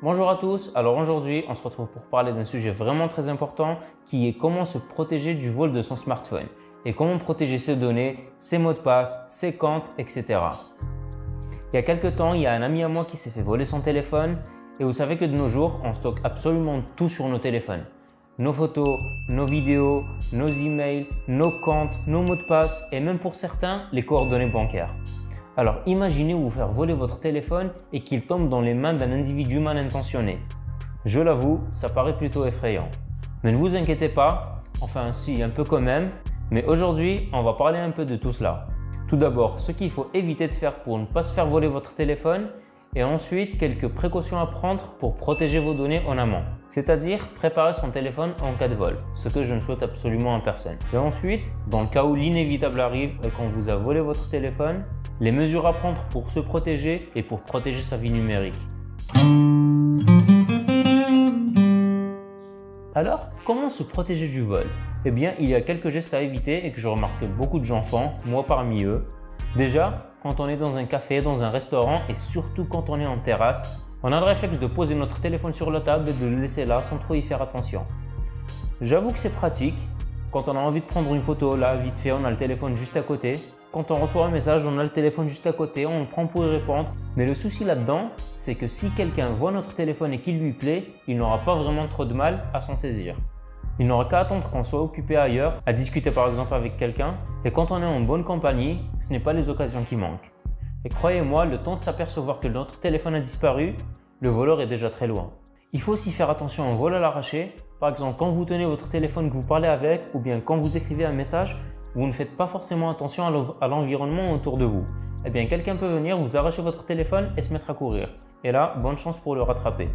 Bonjour à tous, alors aujourd'hui on se retrouve pour parler d'un sujet vraiment très important qui est comment se protéger du vol de son smartphone et comment protéger ses données, ses mots de passe, ses comptes, etc. Il y a quelques temps, il y a un ami à moi qui s'est fait voler son téléphone et vous savez que de nos jours on stocke absolument tout sur nos téléphones. Nos photos, nos vidéos, nos emails, nos comptes, nos mots de passe et même pour certains les coordonnées bancaires. Alors imaginez vous faire voler votre téléphone et qu'il tombe dans les mains d'un individu mal intentionné. Je l'avoue, ça paraît plutôt effrayant. Mais ne vous inquiétez pas, enfin si, un peu quand même, mais aujourd'hui on va parler un peu de tout cela. Tout d'abord, ce qu'il faut éviter de faire pour ne pas se faire voler votre téléphone et ensuite quelques précautions à prendre pour protéger vos données en amont. C'est-à-dire préparer son téléphone en cas de vol, ce que je ne souhaite absolument à personne. Et ensuite, dans le cas où l'inévitable arrive et qu'on vous a volé votre téléphone, les mesures à prendre pour se protéger et pour protéger sa vie numérique. Alors, comment se protéger du vol? Eh bien, il y a quelques gestes à éviter et que je remarque que beaucoup de gens font, moi parmi eux. Déjà, quand on est dans un café, dans un restaurant et surtout quand on est en terrasse, on a le réflexe de poser notre téléphone sur la table et de le laisser là sans trop y faire attention. J'avoue que c'est pratique. Quand on a envie de prendre une photo, là, vite fait, on a le téléphone juste à côté. Quand on reçoit un message, on a le téléphone juste à côté, on le prend pour y répondre. Mais le souci là-dedans, c'est que si quelqu'un voit notre téléphone et qu'il lui plaît, il n'aura pas vraiment trop de mal à s'en saisir. Il n'aura qu'à attendre qu'on soit occupé ailleurs, à discuter par exemple avec quelqu'un. Et quand on est en bonne compagnie, ce n'est pas les occasions qui manquent. Et croyez-moi, le temps de s'apercevoir que notre téléphone a disparu, le voleur est déjà très loin. Il faut aussi faire attention au vol à l'arraché. Par exemple, quand vous tenez votre téléphone que vous parlez avec ou bien quand vous écrivez un message, vous ne faites pas forcément attention à l'environnement autour de vous. Eh bien, quelqu'un peut venir, vous arracher votre téléphone et se mettre à courir. Et là, bonne chance pour le rattraper.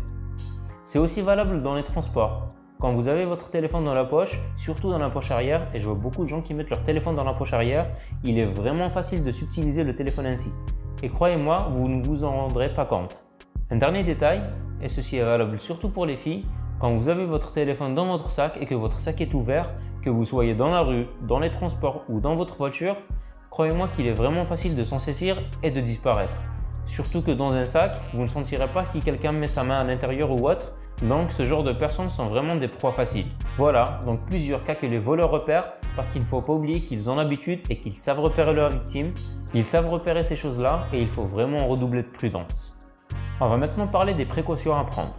C'est aussi valable dans les transports. Quand vous avez votre téléphone dans la poche, surtout dans la poche arrière, et je vois beaucoup de gens qui mettent leur téléphone dans la poche arrière, il est vraiment facile de subtiliser le téléphone ainsi. Et croyez-moi, vous ne vous en rendrez pas compte. Un dernier détail, et ceci est valable surtout pour les filles, quand vous avez votre téléphone dans votre sac et que votre sac est ouvert, que vous soyez dans la rue, dans les transports ou dans votre voiture, croyez-moi qu'il est vraiment facile de s'en saisir et de disparaître. Surtout que dans un sac, vous ne sentirez pas si quelqu'un met sa main à l'intérieur ou autre, donc ce genre de personnes sont vraiment des proies faciles. Voilà, donc plusieurs cas que les voleurs repèrent parce qu'il ne faut pas oublier qu'ils ont l'habitude et qu'ils savent repérer leurs victimes. Ils savent repérer ces choses-là et il faut vraiment redoubler de prudence. On va maintenant parler des précautions à prendre.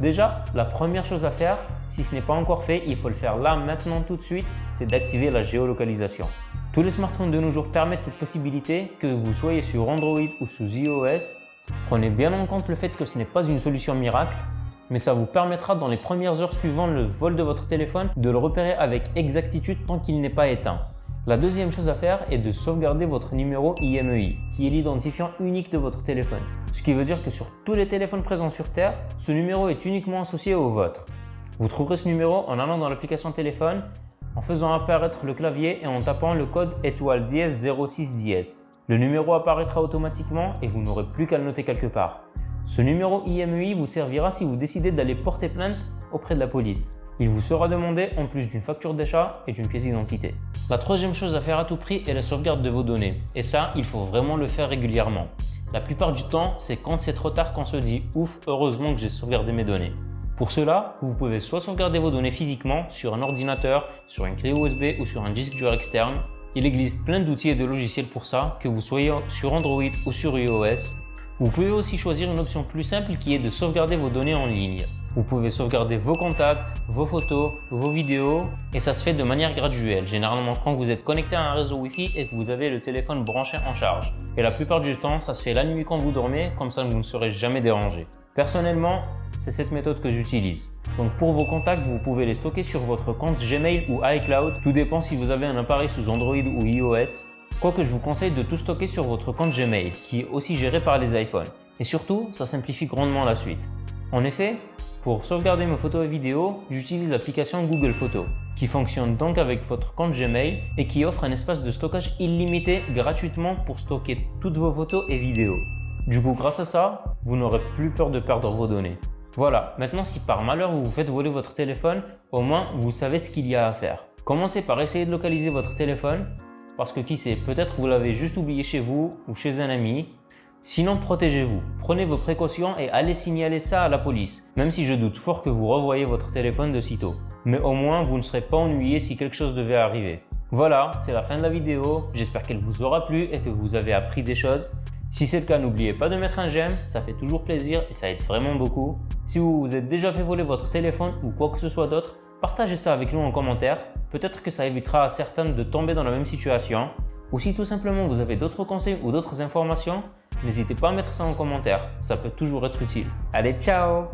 Déjà, la première chose à faire, si ce n'est pas encore fait, il faut le faire là, maintenant, tout de suite, c'est d'activer la géolocalisation. Tous les smartphones de nos jours permettent cette possibilité, que vous soyez sur Android ou sous iOS. Prenez bien en compte le fait que ce n'est pas une solution miracle, mais ça vous permettra dans les premières heures suivant le vol de votre téléphone de le repérer avec exactitude tant qu'il n'est pas éteint. La deuxième chose à faire est de sauvegarder votre numéro IMEI, qui est l'identifiant unique de votre téléphone. Ce qui veut dire que sur tous les téléphones présents sur Terre, ce numéro est uniquement associé au vôtre. Vous trouverez ce numéro en allant dans l'application téléphone, en faisant apparaître le clavier et en tapant le code étoile dièse 06 dièse. Le numéro apparaîtra automatiquement et vous n'aurez plus qu'à le noter quelque part. Ce numéro IMEI vous servira si vous décidez d'aller porter plainte auprès de la police. Il vous sera demandé en plus d'une facture d'achat et d'une pièce d'identité. La troisième chose à faire à tout prix est la sauvegarde de vos données. Et ça, il faut vraiment le faire régulièrement. La plupart du temps, c'est quand c'est trop tard qu'on se dit « Ouf, heureusement que j'ai sauvegardé mes données ». Pour cela, vous pouvez soit sauvegarder vos données physiquement sur un ordinateur, sur une clé USB ou sur un disque dur externe. Il existe plein d'outils et de logiciels pour ça, que vous soyez sur Android ou sur iOS. Vous pouvez aussi choisir une option plus simple qui est de sauvegarder vos données en ligne. Vous pouvez sauvegarder vos contacts, vos photos, vos vidéos et ça se fait de manière graduelle, généralement quand vous êtes connecté à un réseau Wi-Fi et que vous avez le téléphone branché en charge. Et la plupart du temps, ça se fait la nuit quand vous dormez, comme ça vous ne serez jamais dérangé. Personnellement, c'est cette méthode que j'utilise. Donc pour vos contacts, vous pouvez les stocker sur votre compte Gmail ou iCloud, tout dépend si vous avez un appareil sous Android ou iOS. Quoique je vous conseille de tout stocker sur votre compte Gmail, qui est aussi géré par les iPhones. Et surtout, ça simplifie grandement la suite. En effet, pour sauvegarder mes photos et vidéos, j'utilise l'application Google Photos, qui fonctionne donc avec votre compte Gmail et qui offre un espace de stockage illimité gratuitement pour stocker toutes vos photos et vidéos. Du coup, grâce à ça, vous n'aurez plus peur de perdre vos données. Voilà, maintenant si par malheur vous vous faites voler votre téléphone, au moins vous savez ce qu'il y a à faire. Commencez par essayer de localiser votre téléphone, parce que qui sait, peut-être vous l'avez juste oublié chez vous ou chez un ami. Sinon, protégez-vous, prenez vos précautions et allez signaler ça à la police, même si je doute fort que vous revoyez votre téléphone de sitôt. Mais au moins, vous ne serez pas ennuyé si quelque chose devait arriver. Voilà, c'est la fin de la vidéo, j'espère qu'elle vous aura plu et que vous avez appris des choses. Si c'est le cas, n'oubliez pas de mettre un j'aime, ça fait toujours plaisir et ça aide vraiment beaucoup. Si vous vous êtes déjà fait voler votre téléphone ou quoi que ce soit d'autre, partagez ça avec nous en commentaire, peut-être que ça évitera à certains de tomber dans la même situation. Ou si tout simplement vous avez d'autres conseils ou d'autres informations, n'hésitez pas à mettre ça en commentaire, ça peut toujours être utile. Allez, ciao!